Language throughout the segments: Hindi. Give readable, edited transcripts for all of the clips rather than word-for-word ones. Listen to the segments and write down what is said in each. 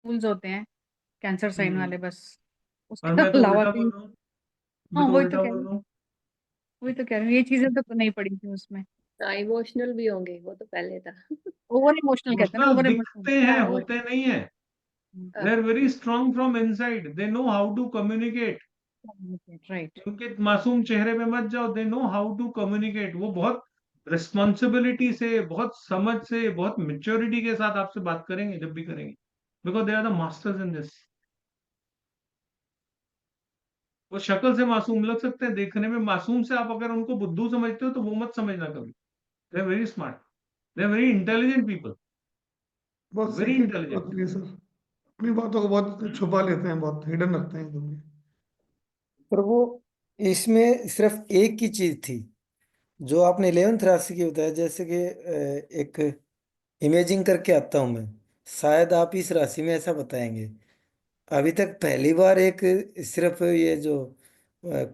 फूल्स होते हैं कैंसर साइन वाले, हम्म। बस और उसके मैं तो अलावा उल्टा कहीं। बोल रहा हूँ, मैं हाँ, तो वही तो उल्टा कह बोल रही हूँ। रहा हूँ। वही तो कह रही हूँ, ये चीजें तो नहीं पड़ी थी उसमें। हाँ, इमोशनल भी होंगे, वो तो पहले था। ओवर इमोशनल कहते हैं ना, इमोशनल ओवर इमोशनल। दिखते हैं, हाँ वो। होते नहीं है। हाँ। They are very strong from inside, they know how to communicate. Right. उनके मासूम चेहरे पे मत जाओ, they know how to communicate. वो बहुत रिस्पॉन्सिबिलिटी से, बहुत समझ से, बहुत मेच्योरिटी के साथ आपसे बात करेंगे जब भी करेंगे, because they are the masters in this. वो शक्ल से मासूम लग सकते हैं, देखने में मासूम से आप अगर उनको बुद्धू समझते हो तो वो मत समझना कभी। They are very smart, they are very intelligent people, बहुत वेरी सीक्रेट इंटेलिजेंट। होती है सर। अपनी बातों को बहुत छुपा लेते हैं, बहुत हिडन रखते हैं क्योंकि। पर वो इसमें सिर्फ एक ही चीज थी जो आपने 11th राशि की बताया, जैसे कि एक इमेजिंग करके आता हूं मैं, शायद आप इस राशि में ऐसा बताएंगे। अभी तक पहली बार एक सिर्फ ये जो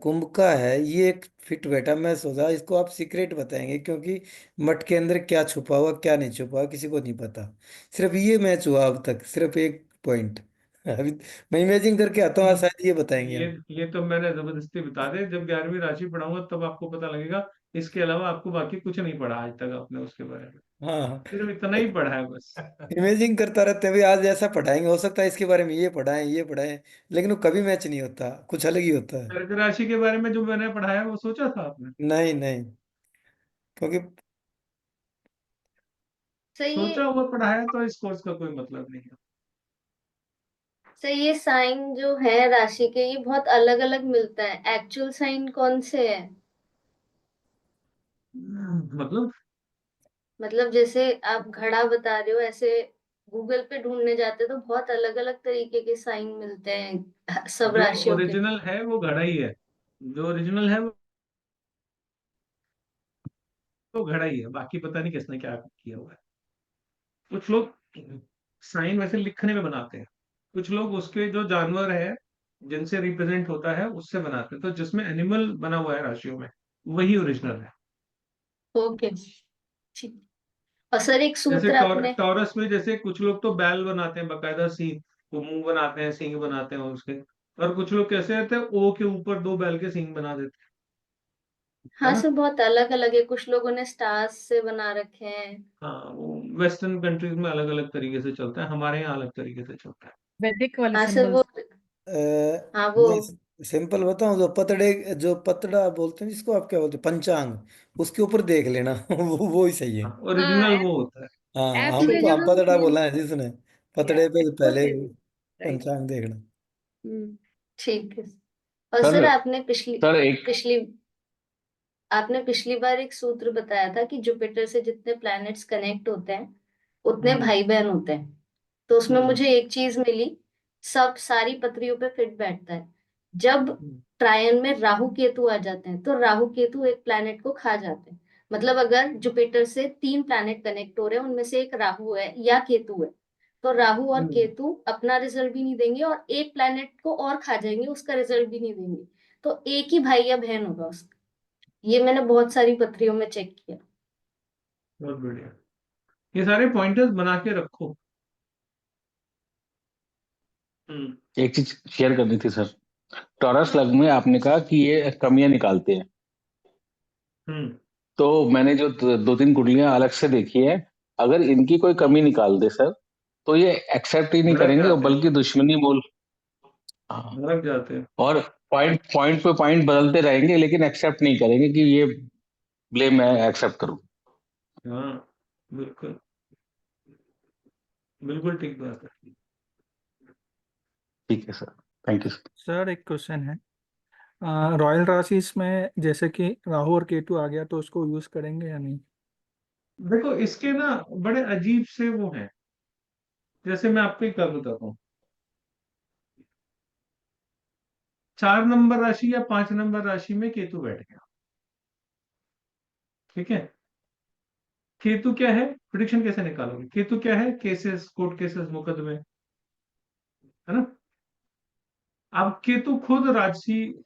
कुंभ का है ये एक फिट बैठा। मैं सोचा इसको आप सीक्रेट बताएंगे, क्योंकि मठ के अंदर क्या छुपा हुआ क्या नहीं छुपा हुआ किसी को नहीं पता। सिर्फ ये मैच हुआ अब तक, सिर्फ एक पॉइंट। अभी मैं इमेजिंग करके आता हूँ, शायद ये बताएंगे ये आप। ये तो मैंने जबरदस्ती बता दे, जब 11वीं राशि पढ़ाऊंगा तब आपको पता लगेगा। इसके अलावा आपको बाकी कुछ नहीं पढ़ा आज तक आपने उसके बारे में, हाँ, सिर्फ इतना ही पढ़ा है बस। इमेजिंग करता रहते हैं भाई, आज ऐसा पढ़ाएंगे, हो सकता है इसके बारे में ये पढ़ाएं ये पढ़ाएं, लेकिन वो कभी मैच नहीं होता, कुछ अलग ही होता है। कर्क राशि के बारे में जो मैंने पढ़ाया वो सोचा था आपने? नहीं नहीं, क्योंकि सही सोचा है। हुआ पढ़ाया तो इस कोर्स का कोई मतलब नहीं है। सही, ये साइन जो है राशि के, ये बहुत अलग अलग मिलता है। एक्चुअल साइन कौन से है? मतलब मतलब जैसे आप घड़ा बता रहे हो, ऐसे गूगल पे ढूंढने जाते तो बहुत अलग अलग तरीके के साइन मिलते हैं सब जो राशियों के। ओरिजिनल है वो घड़ा ही है, जो ओरिजिनल है वो घड़ा ही है, बाकी पता नहीं किसने क्या किया हुआ है। कुछ लोग साइन वैसे लिखने में बनाते हैं, कुछ लोग उसके जो जानवर है जिनसे रिप्रेजेंट होता है उससे बनाते हैं, तो जिसमें एनिमल बना हुआ है राशियों में वही ओरिजिनल है। ओके, ठीक। और सर एक जैसे सूत्र आपने। टॉरस में जैसे कुछ लोग तो बैल बनाते हैं बकायदा, सिंह, वो मुंह बनाते हैं, सिंह बनाते हैं उसके। और कुछ लोग कैसे रहते हैं, ओ के ऊपर दो बैल के सिंह बना देते हैं, हाँ है ना। सर, बहुत अलग अलग है, कुछ लोगों ने स्टार्स से बना रखे हैं। हाँ, वो वेस्टर्न कंट्रीज में अलग अलग तरीके से चलता है, हमारे यहाँ अलग तरीके से चलता है। वैदिक वाले हाँ सर वो। सिंबल्स। अ, हाँ वो। मैं सिंपल बताऊं, जो पतड़ा बोलते हैं जिसको आप क्या बोलते हैं, पंचांग, उसके ऊपर देख लेना। वो ही सही है। हाँ, हाँ, ओरिजिनल वो होता है। हाँ, ऐप से हम जहाँ पतड़ा मेन। बोला है जिसने, पतड़े पे पहले ओके। राइट। पंचांग देखना। ठीक है। और सर सर आपने पिछली सर एक पिछली आपने पिछली बार एक सूत्र बताया था कि जुपिटर से जितने प्लैनेट्स कनेक्ट होते हैं उतने हम्म। भाई बहन होते हैं। तो उसमें हम्म। मुझे एक चीज मिली, सब सारी पत्रियों पे फिट बैठता है। जब हम्म। ट्रायन में राहु केतु आ जाते हैं तो राहु केतु एक प्लैनेट को खा जाते हैं। मतलब अगर जुपिटर से तीन प्लैनेट कनेक्ट हो रहे हैं, उनमें से एक राहु है या केतु है, तो राहु और हम्म। केतु अपना रिजल्ट भी नहीं देंगे और एक प्लैनेट को और खा जाएंगे, उसका रिजल्ट भी नहीं देंगे। तो एक ही भाई या बहन होगा उसका। ये मैंने बहुत सारी पत्रियों में चेक किया। बहुत बढ़िया, ये सारे पॉइंटर्स बना के रखो। हम्म। एक चीज शेयर करनी थी सर। टॉरस लग्न में आपने कहा कि ये कमियां निकालते हैं, हम्म। तो मैंने जो दो तीन कुंडलियां अलग से देखी है, अगर इनकी कोई कमी निकाल दे सर, तो ये एक्सेप्ट ही नहीं भड़क करेंगे और जाते हैं, बल्कि दुश्मनी बोल। हाँ। भड़क जाते हैं। और पॉइंट पॉइंट पे पॉइंट बदलते रहेंगे, लेकिन एक्सेप्ट नहीं करेंगे कि ये ब्लेम मैं एक्सेप्ट करूं। हाँ, बिल्कुल, बिल्कुल ठीक बात है। ठीक है sir, thank you sir. Sir एक क्वेश्चन है। रॉयल राशि में जैसे कि राहु और केतु आ गया तो उसको यूज करेंगे या नहीं? देखो इसके ना बड़े अजीब से वो हैं, जैसे मैं आपको एक बात बताता हूँ। 4 नंबर राशि या 5 नंबर राशि में केतु बैठ गया, ठीक है। केतु क्या है, प्रिडिक्शन कैसे निकालोगे, केतु क्या है, केसेस, कोर्ट केसेस, मुकदमे, है ना। अब केतु खुद राजसी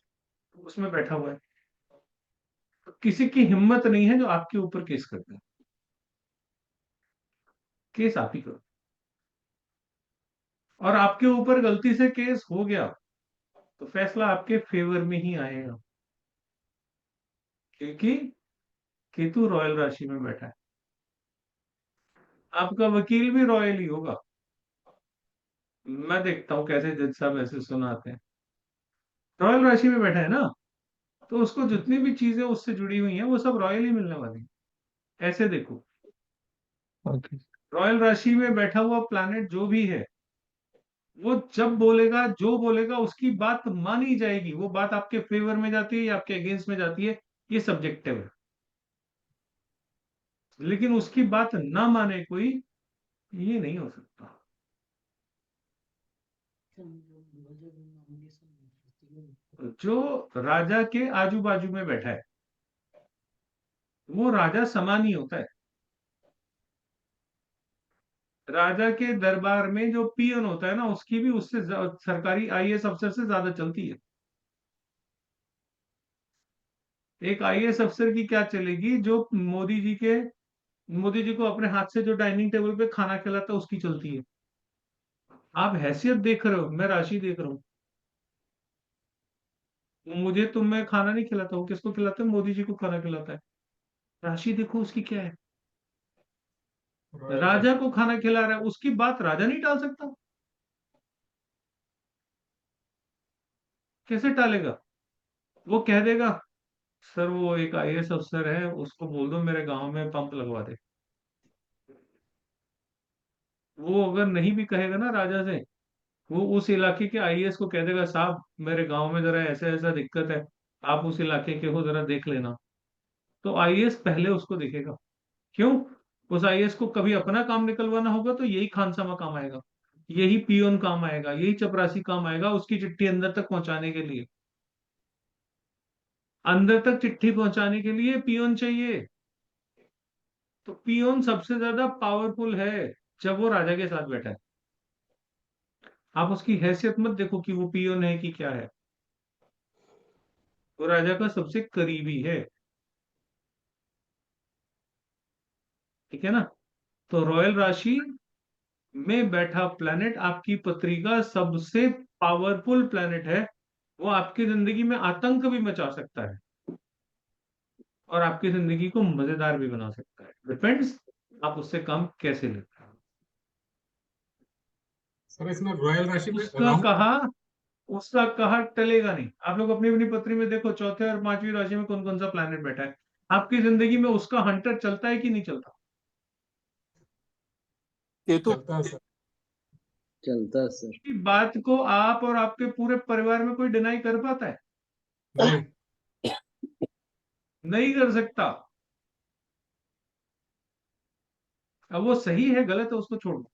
उसमें बैठा हुआ है, तो किसी की हिम्मत नहीं है जो आपके ऊपर केस करते हैं। केस आप ही करो। और आपके ऊपर गलती से केस हो गया तो फैसला आपके फेवर में ही आएगा, क्योंकि केतु रॉयल राशि में बैठा है। आपका वकील भी रॉयल ही होगा। मैं देखता हूं कैसे जज साहब ऐसे सुनाते हैं। रॉयल राशि में बैठा है ना, तो उसको जितनी भी चीजें उससे जुड़ी हुई हैं वो सब रॉयल ही मिलने वाली हैं। ऐसे देखो, ओके। रॉयल राशि में बैठा हुआ प्लैनेट जो भी है, वो जब बोलेगा, जो बोलेगा उसकी बात मानी जाएगी। वो बात आपके फेवर में जाती है या आपके अगेंस्ट में जाती है, ये सब्जेक्टिव है। लेकिन उसकी बात ना माने कोई, ये नहीं हो सकता। जो राजा के आजू बाजू में बैठा है वो राजा समान ही होता है। राजा के दरबार में जो पियन होता है ना, उसकी भी उससे सरकारी आईएएस अफसर से ज्यादा चलती है। एक आईएएस अफसर की क्या चलेगी, जो मोदी जी को अपने हाथ से जो डाइनिंग टेबल पे खाना खिलाता है उसकी चलती है। आप हैसियत देख रहे हो, मैं राशि देख रहा हूँ। मुझे तुम मैं खाना नहीं खिलाता हूँ, किसको खिलाता है? मोदी जी को खाना खिलाता है। राशि देखो उसकी क्या है, राजा को खाना खिला रहा है, उसकी बात राजा नहीं टाल सकता। कैसे टालेगा? वो कह देगा, सर वो एक आईएएस अफसर है, उसको बोल दो मेरे गांव में पंप लगवा दे। वो अगर नहीं भी कहेगा ना राजा से, वो उस इलाके के आईएएस को कह देगा, साहब मेरे गांव में जरा ऐसा ऐसा दिक्कत है, आप उस इलाके के हो, जरा देख लेना। तो आईएएस पहले उसको देखेगा। क्यों? उस आईएएस को कभी अपना काम निकलवाना होगा तो यही खानसामा काम आएगा, यही पियोन काम आएगा, यही चपरासी काम आएगा, उसकी चिट्ठी अंदर तक पहुंचाने के लिए। अंदर तक चिट्ठी पहुंचाने के लिए पियोन चाहिए। तो पियोन सबसे ज्यादा पावरफुल है जब वो राजा के साथ बैठा है। आप उसकी हैसियत मत देखो कि वो पियोन है कि क्या है, वो राजा का सबसे करीबी है। ठीक है ना? तो रॉयल राशि में बैठा प्लैनेट आपकी पत्री का सबसे पावरफुल प्लैनेट है। वो आपकी जिंदगी में आतंक भी मचा सकता है और आपकी जिंदगी को मजेदार भी बना सकता है। डिपेंड्स आप उससे काम कैसे लेते हैं। सर इसमें रॉयल राशि में उसका राहु कहा उसका कहा टलेगा नहीं। आप लोग अपनी अपनी पत्री में देखो, चौथे और पांचवी राशि में कौन कौन सा प्लैनेट बैठा है। आपकी जिंदगी में उसका हंटर चलता है कि नहीं चलता? केतु। चलता है सर। चलता है सर। इस बात को आप और आपके पूरे परिवार में कोई डिनाई कर पाता है? नहीं। नहीं कर सकता। अब वो सही है गलत है उसको छोड़ दो।